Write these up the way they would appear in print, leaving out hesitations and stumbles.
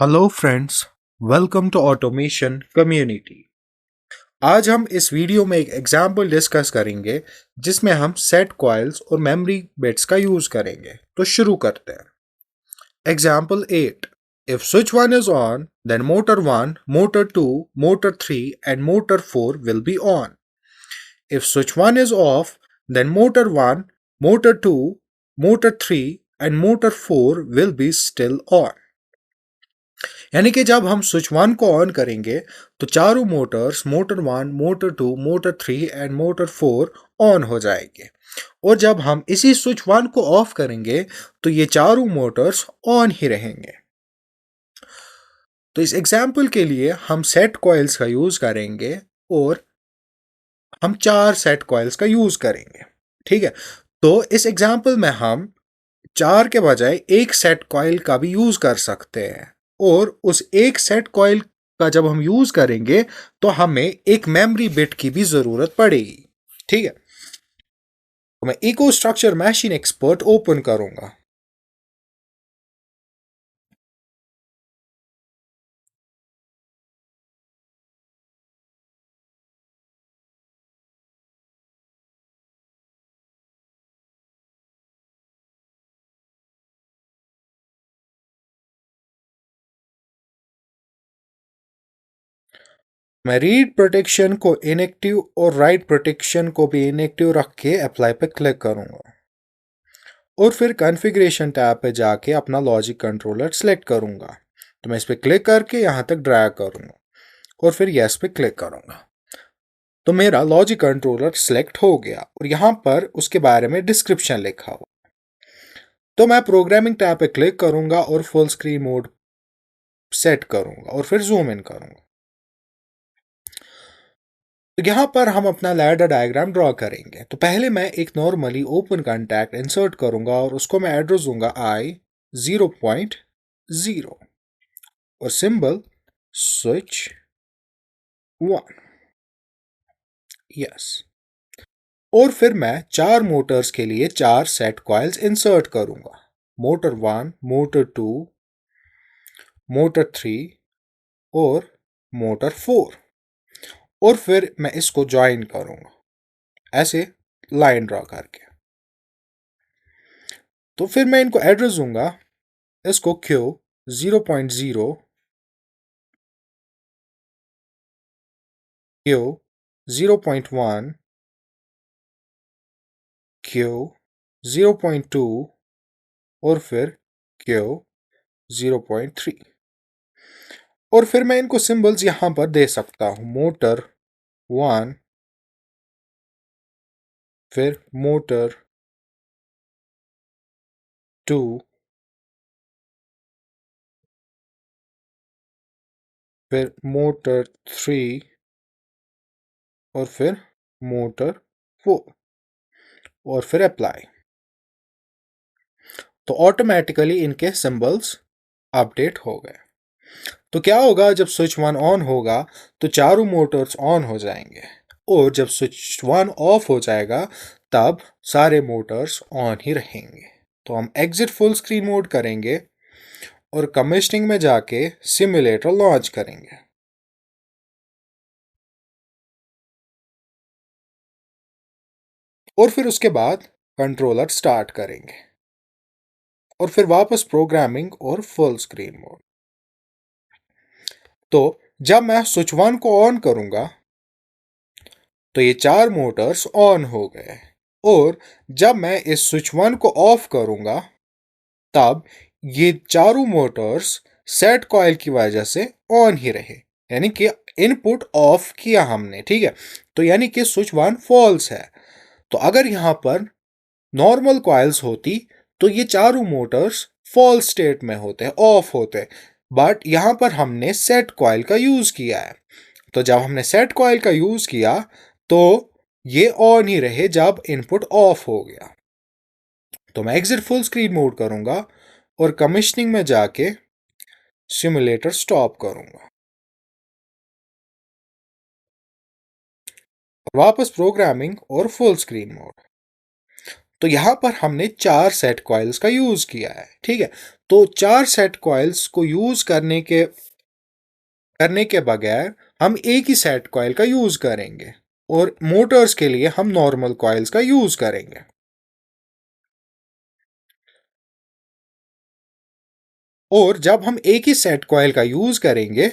Hello friends, welcome to automation community. आज हम इस वीडियो में एक एग्जाम्पल डिस्कस करेंगे जिसमें हम सेट कॉइल्स और मेमोरी बिट्स का यूज करेंगे। तो शुरू करते हैं। Example 8। If switch 1 is on, then motor 1, motor 2, motor 3 and motor 4 will be on. If switch 1 is off, then motor 1, motor 2, motor 3 and motor 4 will be still on. यानी कि जब हम स्विच वन को ऑन करेंगे तो चारों motors motor one, motor two, motor three and motor four on हो जाएंगे। और जब हम इसी स्विच वन को ऑफ करेंगे तो ये चारों मोटर्स ऑन ही रहेंगे। तो इस एग्जाम्पल के लिए हम सेट कॉइल्स का यूज करेंगे और हम चार सेट कॉइल्स का यूज करेंगे। ठीक है, तो इस एग्जाम्पल में हम चार के बजाय एक सेट कॉइल का भी यूज कर सकते हैं। और उस एक सेट कॉइल का जब हम यूज करेंगे तो हमें एक मेमोरी बिट की भी जरूरत पड़ेगी। ठीक है, तो मैं EcoStruxure Machine Expert open करूंगा। मैं रीड प्रोटेक्शन को इनएक्टिव और राइट प्रोटेक्शन को भी इनएक्टिव रख के अप्लाई पे क्लिक करूंगा और फिर कॉन्फ़िगरेशन टैब पे जाके अपना लॉजिक कंट्रोलर सेलेक्ट करूंगा। तो मैं इस पे क्लिक करके यहां तक ड्रैग करूंगा और फिर यस पे क्लिक करूंगा। तो मेरा लॉजिक कंट्रोलर सेलेक्ट हो गया और यहां पर उसके बारे में डिस्क्रिप्शन लिखा हुआ। तो मैं प्रोग्रामिंग टैब पे क्लिक करूंगा और फुल स्क्रीन मोड सेट करूंगा और फिर जूम इन करूंगा। तो यहाँ पर हम अपना लैडर डायग्राम ड्रॉ करेंगे। तो पहले मैं एक नॉर्मली ओपन कॉन्टैक्ट इंसर्ट करूंगा और उसको मैं एड्रेस दूंगा I 0.0 और सिंबल स्विच 1। यस, और फिर मैं चार मोटर्स के लिए चार सेट कॉइल्स इंसर्ट करूंगा। मोटर 1, मोटर 2, मोटर 3 और मोटर 4। और फिर मैं इसको ज्वाइन करूंगा ऐसे लाइन ड्रॉ करके। तो फिर मैं इनको एड्रेस दूंगा, इसको क्यू 0.0, क्यू 0.1, क्यू 0.2 और फिर क्यू 0.3। और फिर मैं इनको सिंबल्स यहां पर दे सकता हूं, मोटर 1, फिर मोटर 2, फिर मोटर 3 और फिर मोटर 4 और फिर अप्लाई। तो ऑटोमेटिकली इनके सिंबल्स अपडेट हो गए। तो क्या होगा, जब स्विच वन ऑन होगा तो चारों मोटर्स ऑन हो जाएंगे और जब स्विच वन ऑफ हो जाएगा तब सारे मोटर्स ऑन ही रहेंगे। तो हम एग्जिट फुल स्क्रीन मोड करेंगे और कमिशनिंग में जाके सिमुलेटर लॉन्च करेंगे। और फिर उसके बाद कंट्रोलर स्टार्ट करेंगे और फिर वापस प्रोग्रामिंग और फुल स्क्रीन मोड। तो जब मैं स्विच वन को ऑन करूंगा तो ये चार मोटर्स ऑन हो गए और जब मैं इस स्विच वन को ऑफ करूंगा तब ये चारों मोटर्स सेट कॉइल की वजह से ऑन ही रहे। यानी कि इनपुट ऑफ किया हमने। ठीक है, तो यानी कि स्विच वन फॉल्स है। तो अगर यहां पर नॉर्मल कॉइल्स होती तो ये चारों मोटर्स फॉल्स स्टेट में होते, ऑफ होते। बट यहां पर हमने सेट कॉइल का यूज किया है। तो जब हमने सेट कॉइल का यूज किया तो ये ऑन ही रहे जब इनपुट ऑफ हो गया। तो मैं एग्जिट फुल स्क्रीन मोड करूंगा और कमिशनिंग में जाके सिमुलेटर स्टॉप करूंगा। वापस प्रोग्रामिंग और फुल स्क्रीन मोड। तो यहाँ पर हमने 4 सेट कॉइल्स का यूज किया है, ठीक है। तो 4 सेट कॉइल्स को यूज करने के बगैर हम एक ही सेट कॉइल का यूज करेंगे, और मोटर्स के लिए हम नॉर्मल कॉइल्स का यूज करेंगे। और जब हम एक ही सेट कॉइल का यूज करेंगे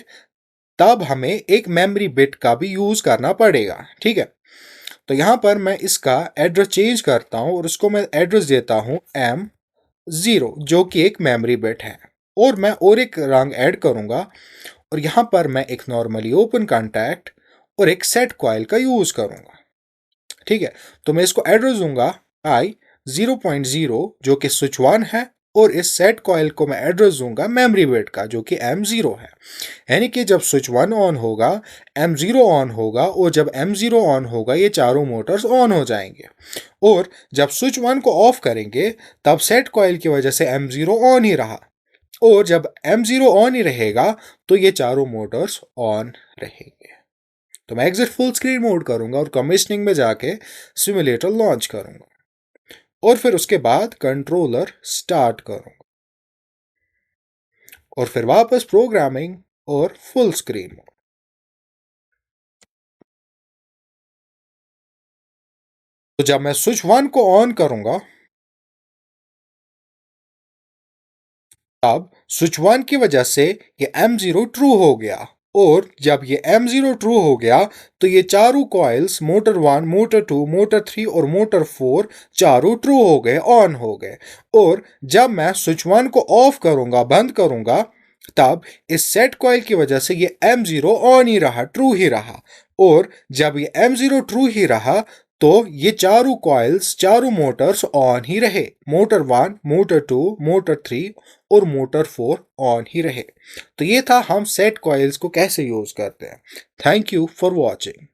तब हमें एक मेमोरी बिट का भी यूज करना पड़ेगा, ठीक है। तो यहां पर मैं इसका एड्रेस चेंज करता हूं और उसको मैं एड्रेस देता हूं M0, जो कि एक मेमोरी बिट है। और मैं और एक रंग ऐड करूंगा, और यहां पर मैं एक नॉर्मली ओपन कॉन्टैक्ट और एक सेट कॉइल का यूज करूंगा, ठीक है। तो मैं इसको एड्रेस दूंगा I0.0, जो कि स्विच 1 है, और इस सेट कॉइल को मैं एड्रेस दूंगा मेमोरी बिट का, जो कि M0 है। यानी कि जब स्विच 1 ऑन होगा, M0 ऑन होगा, और जब M0 ऑन होगा ये चारों मोटर्स ऑन हो जाएंगे। और जब स्विच 1 को ऑफ करेंगे तब सेट कॉइल की वजह से M0 ऑन ही रहा, और जब M0 ऑन ही रहेगा तो ये चारों मोटर्स ऑन रहेंगे। तो मैं एग्जिट फुल स्क्रीन मोड करूंगा और कमीशनिंग में जाके सिमुलेटर लॉन्च करूंगा, और फिर उसके बाद कंट्रोलर स्टार्ट करूंगा, और फिर वापस प्रोग्रामिंग और फुल स्क्रीन मोड। तो जब मैं स्विच 1 को ऑन करूंगा अब स्विच 1 की वजह से ये M0 ट्रू हो गया, और जब ये M0 ट्रू हो गया तो ये चारों कॉइल्स मोटर 1, मोटर 2, मोटर 3 और मोटर 4 चारों ट्रू हो गए, ऑन हो गए। और जब मैं स्विच 1 को ऑफ करूंगा, बंद करूंगा, तब इस सेट कॉइल की वजह से ये M0 ऑन ही रहा, ट्रू ही रहा। और जब ये M0 ट्रू ही रहा तो ये चारों कॉइल्स, चारों मोटर्स ऑन ही रहे। मोटर 1, मोटर 2, मोटर 3 और मोटर 4 ऑन ही रहे। तो ये था हम सेट कॉइल्स को कैसे यूज करते हैं। Thank you for watching.